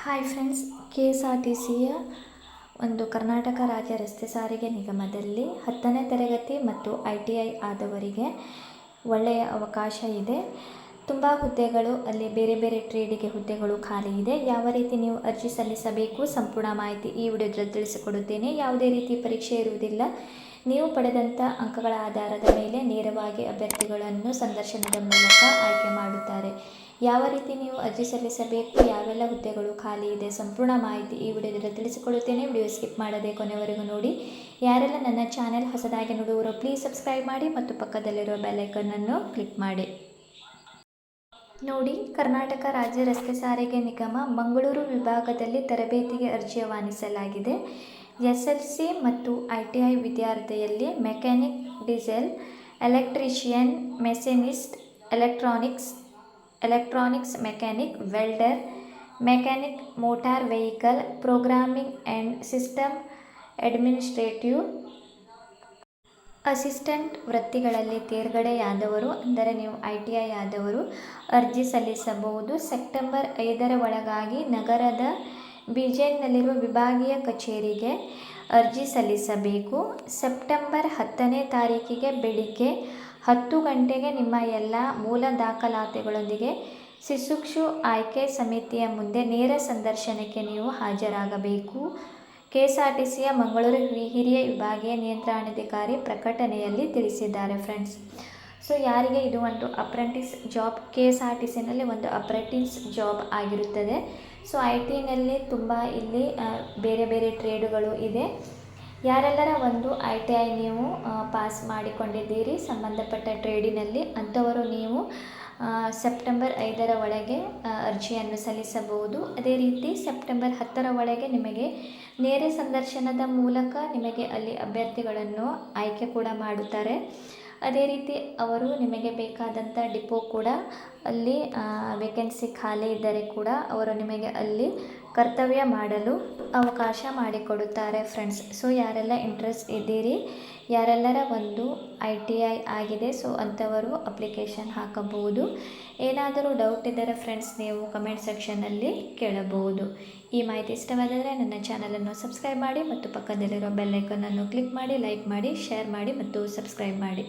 Hi friends, KSRTCಯ Karnataka ರಾಜ್ಯ ರಸ್ತೆ ಸಾರಿಗೆ ನಿಗಮದಲ್ಲಿ 10ನೇ ತರಗತಿ ಮತ್ತು ITI ಆದವರಿಗೆ ಒಳ್ಳೆಯ ಅವಕಾಶ ಇದೆ. ತುಂಬ ಹುದ್ದೆಗಳು ಅಲ್ಲಿ ಬೇರೆ ಬೇರೆ ಟ್ರೇಡಿಗೆ ಹುದ್ದೆಗಳು ಖಾಲಿ ಇದೆ. ಯಾವ ರೀತಿ ನೀವು ಅರ್ಜಿ ಸಲ್ಲಿಸಬೇಕು ಸಂಪೂರ್ಣ ಮಾಹಿತಿ ಈ ವಿಡಿಯೋದಲ್ಲಿ ತಿಳಿಸಿಕೊಡುತ್ತೇನೆ. ಯಾವುದೇ ರೀತಿ ಪರೀಕ್ಷೆ ಇರುವುದಿಲ್ಲ. ನೀವು ಪಡೆದಂಥ ಅಂಕಗಳ ಆಧಾರದ ಮೇಲೆ ನೇರವಾಗಿ ಅಭ್ಯರ್ಥಿಗಳನ್ನು ಸಂದರ್ಶನದ ಮೂಲಕ ಆಯ್ಕೆ ಮಾಡುತ್ತಾರೆ. ಯಾವ ರೀತಿ ನೀವು ಅರ್ಜಿ ಸಲ್ಲಿಸಬೇಕು, ಯಾವೆಲ್ಲ ಹುದ್ದೆಗಳು ಖಾಲಿ ಇದೆ, ಸಂಪೂರ್ಣ ಮಾಹಿತಿ ಈ ವಿಡಿಯೋದಲ್ಲಿ ತಿಳಿಸಿಕೊಡುತ್ತೇನೆ. ವಿಡಿಯೋ ಸ್ಕಿಪ್ ಮಾಡದೆ ಕೊನೆವರೆಗೂ ನೋಡಿ. ಯಾರೆಲ್ಲ ನನ್ನ ಚಾನೆಲ್ ಹೊಸದಾಗಿ ನೋಡುವವರು ಪ್ಲೀಸ್ ಸಬ್ಸ್ಕ್ರೈಬ್ ಮಾಡಿ ಮತ್ತು ಪಕ್ಕದಲ್ಲಿರುವ ಬೆಲ್ ಐಕಾನ್ ಕ್ಲಿಕ್ ಮಾಡಿ. ನೋಡಿ, ಕರ್ನಾಟಕ ರಾಜ್ಯ ರಸ್ತೆ ಸಾರಿಗೆ ನಿಗಮ ಮಂಗಳೂರು ವಿಭಾಗದಲ್ಲಿ ತರಬೇತಿಗೆ ಅರ್ಜಿ ಆಹ್ವಾನಿಸಲಾಗಿದೆ. SLC ಮತ್ತು ITI ವಿದ್ಯಾರ್ಥಿಯಲ್ಲಿ mechanic, diesel, electrician, machinist, electronics mechanic, welder, mechanic motor vehicle, programming and system administrative assistant ವೃತ್ತಿಗಳಲ್ಲಿ ತೇರ್ಗಡೆಯಾದವರು, ಅಂದರೆ ನೀವು ITI ಆದವರು ಅರ್ಜಿ ಸಲ್ಲಿಸಬಹುದು. ಸೆಪ್ಟೆಂಬರ್ 5ರ ಒಳಗಾಗಿ ನಗರದ ಬಿಜೆನಲ್ಲಿರುವ ವಿಭಾಗೀಯ ಕಚೇರಿಗೆ ಅರ್ಜಿ ಸಲ್ಲಿಸಬೇಕು. ಸೆಪ್ಟೆಂಬರ್ 10ನೇ ತಾರೀಕಿಗೆ ಬೆಳಿಗ್ಗೆ 10 ಗಂಟೆಗೆ ನಿಮ್ಮ ಎಲ್ಲ ಮೂಲ ದಾಖಲಾತಿಗಳೊಂದಿಗೆ ಶಿಶುಕ್ಷು ಆಯ್ಕೆ ಸಮಿತಿಯ ಮುಂದೆ ನೇರ ಸಂದರ್ಶನಕ್ಕೆ ನೀವು ಹಾಜರಾಗಬೇಕು. KSRTCಯ ಮಂಗಳೂರು ಹಿರಿಯ ವಿಭಾಗೀಯ ನಿಯಂತ್ರಣಾಧಿಕಾರಿ ಪ್ರಕಟಣೆಯಲ್ಲಿ ತಿಳಿಸಿದ್ದಾರೆ ಫ್ರೆಂಡ್ಸ್. ಸೊ ಯಾರಿಗೆ ಇದು ಒಂದು ಅಪ್ರೆಂಟಿಸ್ ಜಾಬ್, KSRTCನಲ್ಲಿ ಒಂದು ಅಪ್ರೆಂಟಿಸ್ ಜಾಬ್ ಆಗಿರುತ್ತದೆ. ಸೊ ITನಲ್ಲಿ ತುಂಬ ಇಲ್ಲಿ ಬೇರೆ ಬೇರೆ ಟ್ರೇಡುಗಳು ಇದೆ. ಯಾರೆಲ್ಲರ ಒಂದು ITI ನೀವು ಪಾಸ್ ಮಾಡಿಕೊಂಡಿದ್ದೀರಿ ಸಂಬಂಧಪಟ್ಟ ಟ್ರೇಡಿನಲ್ಲಿ, ಅಂಥವರು ನೀವು ಸೆಪ್ಟೆಂಬರ್ 5ರ ಒಳಗೆ ಅರ್ಜಿಯನ್ನು ಸಲ್ಲಿಸಬಹುದು. ಅದೇ ರೀತಿ ಸೆಪ್ಟೆಂಬರ್ 10ರ ಒಳಗೆ ನಿಮಗೆ ನೇರ ಸಂದರ್ಶನದ ಮೂಲಕ ನಿಮಗೆ ಅಲ್ಲಿ ಅಭ್ಯರ್ಥಿಗಳನ್ನು ಆಯ್ಕೆ ಕೂಡ ಮಾಡುತ್ತಾರೆ. ಅದೇ ರೀತಿ ಅವರು ನಿಮಗೆ ಬೇಕಾದಂಥ ಡಿಪೋ ಕೂಡ ಅಲ್ಲಿ ವೇಕೆನ್ಸಿ ಖಾಲಿ ಇದ್ದರೆ ಕೂಡ ಅವರು ನಿಮಗೆ ಅಲ್ಲಿ ಕರ್ತವ್ಯ ಮಾಡಲು ಅವಕಾಶ ಮಾಡಿಕೊಡುತ್ತಾರೆ ಫ್ರೆಂಡ್ಸ್. ಸೊ ಯಾರೆಲ್ಲ ಇಂಟ್ರೆಸ್ಟ್ ಇದ್ದೀರಿ, ಯಾರೆಲ್ಲರ ಒಂದು ITI ಆಗಿದೆ, ಸೊ ಅಂಥವರು ಅಪ್ಲಿಕೇಶನ್ ಹಾಕಬಹುದು. ಏನಾದರೂ ಡೌಟ್ ಇದ್ದರೆ ಫ್ರೆಂಡ್ಸ್ ನೀವು ಕಮೆಂಟ್ ಸೆಕ್ಷನ್ನಲ್ಲಿ ಕೇಳಬಹುದು. ಈ ಮಾಹಿತಿ ಇಷ್ಟವಾದರೆ ನನ್ನ ಚಾನಲನ್ನು ಸಬ್ಸ್ಕ್ರೈಬ್ ಮಾಡಿ ಮತ್ತು ಪಕ್ಕದಲ್ಲಿರೋ ಬೆಲ್ ಐಕಾನ್ ಕ್ಲಿಕ್ ಮಾಡಿ, ಲೈಕ್ ಮಾಡಿ, ಶೇರ್ ಮಾಡಿ ಮತ್ತು ಸಬ್ಸ್ಕ್ರೈಬ್ ಮಾಡಿ.